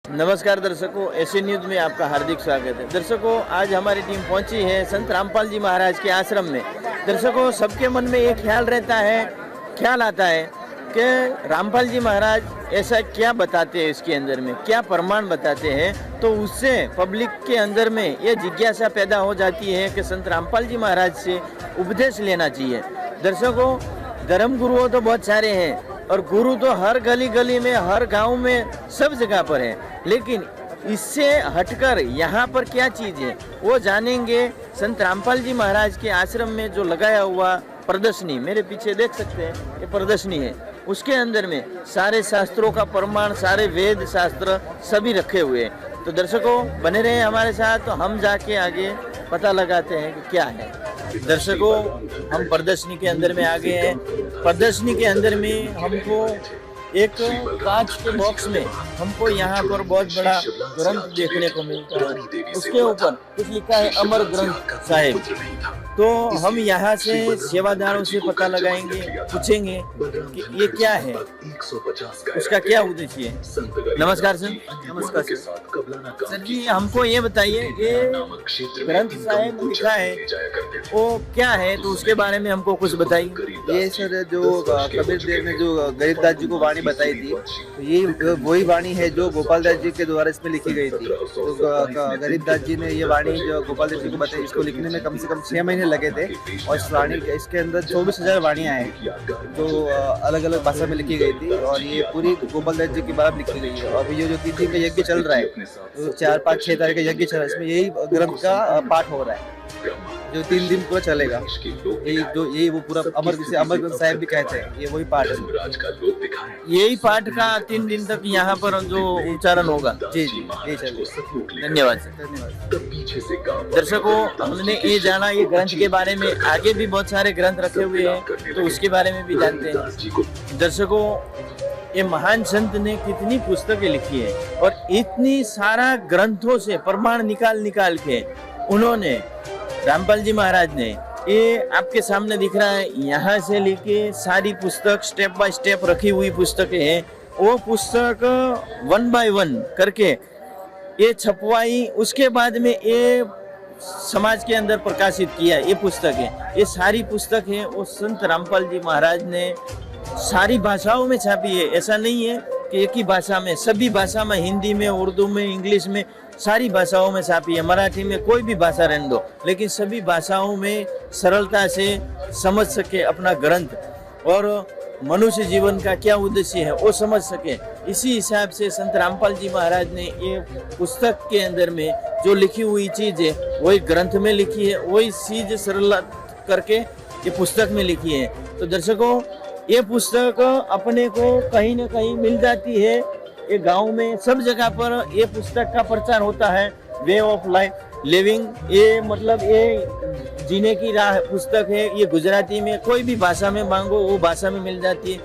नमस्कार दर्शकों, AC news में आपका हार्दिक स्वागत है। दर्शकों, आज हमारी टीम पहुंची है संत रामपाल जी महाराज के आश्रम में। दर्शकों, सबके मन में एक ख्याल आता है कि रामपाल जी महाराज ऐसा क्या बताते हैं, इसके अंदर में क्या प्रमाण बताते हैं, तो उससे पब्लिक के अंदर में ये जिज्ञासा पैदा हो जाती है कि संत रामपाल जी महाराज से उपदेश लेना चाहिए। दर्शकों, धर्म गुरुओं तो बहुत सारे हैं और गुरु तो हर गली गली में, हर गांव में, सब जगह पर है, लेकिन इससे हटकर यहाँ पर क्या चीज़ है वो जानेंगे। संत रामपाल जी महाराज के आश्रम में जो लगाया हुआ प्रदर्शनी, मेरे पीछे देख सकते हैं, ये प्रदर्शनी है, उसके अंदर में सारे शास्त्रों का प्रमाण, सारे वेद शास्त्र सभी रखे हुए हैं। तो दर्शकों, बने रहे हमारे साथ, तो हम जाके आगे पता लगाते हैं कि क्या है। दर्शकों, हम प्रदर्शनी के अंदर में आ गए हैं। प्रदर्शनी के अंदर में हमको एक कांच के बॉक्स में हमको यहाँ पर बहुत बड़ा ग्रंथ देखने को मिलता है। उसके ऊपर कुछ लिखा है अमर ग्रंथ साहिब। तो हम यहाँ से सेवादारों से पता लगाएंगे, पूछेंगे कि ये क्या है, उसका क्या उद्देश्य है। नमस्कार सर। नमस्कार सर जी, हमको ये बताइए, ये ग्रंथ साहिब लिखा है वो क्या है, तो उसके बारे में हमको कुछ बताइए। ये सर जो कबीर देव ने जो गरीबदास जी को वाणी बताई थी, तो ये वही वाणी है जो गोपाल दास जी के द्वारा इसमें लिखी गई थी। तो गरीबदास जी ने ये वाणी जो गोपाल दास जी को बताई, इसको लिखने में कम से कम 6 महीने लगे थे। और इस वाणी इसके अंदर 24,000 वाणियाँ हैं जो अलग अलग भाषा में लिखी गई थी, और ये पूरी गोपाल दास जी की बात लिखी गई है। और ये जो 3 दिन का यज्ञ चल रहा है, तो 4, 5, 6 तारीख का यज्ञ चल रहा है, इसमें यही ग्रंथ का पाठ हो रहा है जो 3 दिन पूरा चलेगा। यही वो पूरा जिसे अमर ग्रंथ साहिब भी कहते हैं, ये वही पाठ है। यही पाठ का 3 दिन तक यहाँ पर जो उच्चारण होगा। जी जी, यही चलेगा। धन्यवाद सर। धन्यवाद। दर्शकों, हमने ये जाना ये ग्रंथ के बारे में, आगे भी बहुत सारे ग्रंथ रखे हुए हैं, तो उसके बारे में भी जानते हैं। दर्शकों, ये महान संत ने कितनी पुस्तकें लिखी है और इतनी सारा ग्रंथों से प्रमाण निकाल के उन्होंने, रामपाल जी महाराज ने, ये आपके सामने दिख रहा है, यहाँ से लेके सारी पुस्तक स्टेप बाय स्टेप रखी हुई पुस्तकें हैं। वो पुस्तक 1 by 1 करके ये छपवाई, उसके बाद में ये समाज के अंदर प्रकाशित किया। ये पुस्तक है, ये सारी पुस्तक है वो संत रामपाल जी महाराज ने सारी भाषाओं में छापी है। ऐसा नहीं है कि एक ही भाषा में, सभी भाषा में, हिंदी में, उर्दू में, इंग्लिश में, सारी भाषाओं में छापी है। मराठी में, कोई भी भाषा रहने दो, लेकिन सभी भाषाओं में सरलता से समझ सके अपना ग्रंथ, और मनुष्य जीवन का क्या उद्देश्य है वो समझ सके। इसी हिसाब से संत रामपाल जी महाराज ने ये पुस्तक के अंदर में जो लिखी हुई चीज़ है वही ग्रंथ में लिखी है, वही चीज़ सरल करके ये पुस्तक में लिखी है। तो दर्शकों, ये पुस्तक अपने को कहीं ना कहीं मिल जाती है, ये गांव में सब जगह पर ये पुस्तक का प्रचार होता है। वे ऑफ लाइफ लिविंग, ये मतलब ये जीने की राह पुस्तक है। ये गुजराती में, कोई भी भाषा में मांगो वो भाषा में मिल जाती है।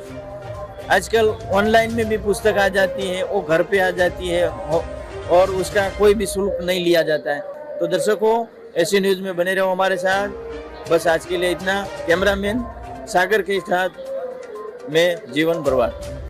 आजकल ऑनलाइन में भी पुस्तक आ जाती है, वो घर पे आ जाती है और उसका कोई भी शुल्क नहीं लिया जाता है। तो दर्शकों, ऐसी न्यूज में बने रहो हमारे साथ। बस आज के लिए इतना। कैमरामैन सागर के साथ मैं जीवन बर्बाद।